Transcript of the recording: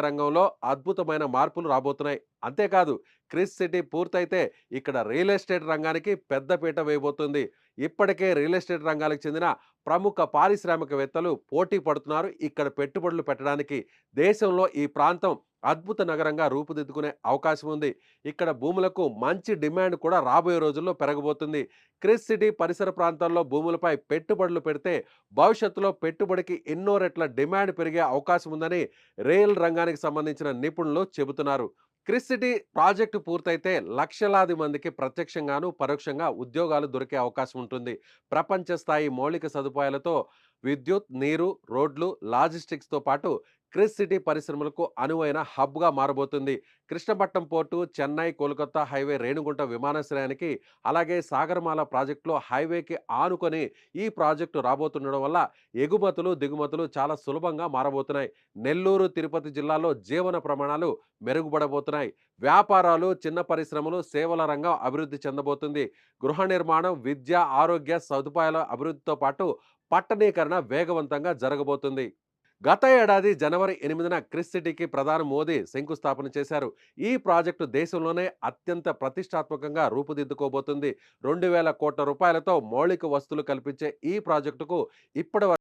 రంగంలో అద్భుతమైన మార్పులు రాబోతున్నాయి. అంతేకాదు క్రిస్ సిటీ పూర్తయితే ఇక్కడ రియల్ ఎస్టేట్ రంగానికి పెద్దపీట వేయబోతుంది. ఇప్పటికే రియల్ ఎస్టేట్ రంగానికి చెందిన ప్రముఖ పారిశ్రామికవేత్తలు పోటీ పడుతున్నారు ఇక్కడ పెట్టుబడులు పెట్టడానికి. దేశంలో ఈ ప్రాంతం అద్భుత నగరంగా రూపుదిద్దుకునే అవకాశం ఉంది. ఇక్కడ భూములకు మంచి డిమాండ్ కూడా రాబోయే రోజుల్లో పెరగబోతుంది. క్రిస్ సిటీ పరిసర ప్రాంతాల్లో భూములపై పెట్టుబడులు పెడితే భవిష్యత్తులో పెట్టుబడికి ఎన్నో రెట్ల డిమాండ్ పెరిగే అవకాశం ఉందని రైల్ రంగానికి సంబంధించిన నిపుణులు చెబుతున్నారు. క్రిస్ సిటీ ప్రాజెక్టు పూర్తయితే లక్షలాది మందికి ప్రత్యక్షంగాను పరోక్షంగా ఉద్యోగాలు దొరికే అవకాశం ఉంటుంది. ప్రపంచ స్థాయి మౌలిక సదుపాయాలతో విద్యుత్, నీరు, రోడ్లు, లాజిస్టిక్స్తో పాటు క్రిస్ సిటీ పరిశ్రమలకు అనువైన హబ్గా మారబోతుంది. కృష్ణపట్నం పోర్టు, చెన్నై కోల్కతా హైవే, రేణిగుంట విమానాశ్రయానికి, అలాగే సాగరమాల ప్రాజెక్టులో హైవేకి ఆనుకొని ఈ ప్రాజెక్టు రాబోతుండడం వల్ల ఎగుమతులు దిగుమతులు చాలా సులభంగా మారబోతున్నాయి. నెల్లూరు, తిరుపతి జిల్లాలో జీవన ప్రమాణాలు మెరుగుపడబోతున్నాయి. వ్యాపారాలు, చిన్న పరిశ్రమలు, సేవల రంగం అభివృద్ధి చెందబోతుంది. గృహ నిర్మాణం, విద్య, ఆరోగ్య సదుపాయాల అభివృద్ధితో పాటు పట్టణీకరణ వేగవంతంగా జరగబోతుంది. గత ఏడాది జనవరి 8న క్రిస్ సిటీకి ప్రధాని మోదీ శంకుస్థాపన చేశారు. ఈ ప్రాజెక్టు దేశంలోనే అత్యంత ప్రతిష్టాత్మకంగా రూపుదిద్దుకోబోతుంది. 2000 కోట్ల రూపాయలతో మౌలిక వస్తువులు కల్పించే ఈ ప్రాజెక్టుకు ఇప్పటి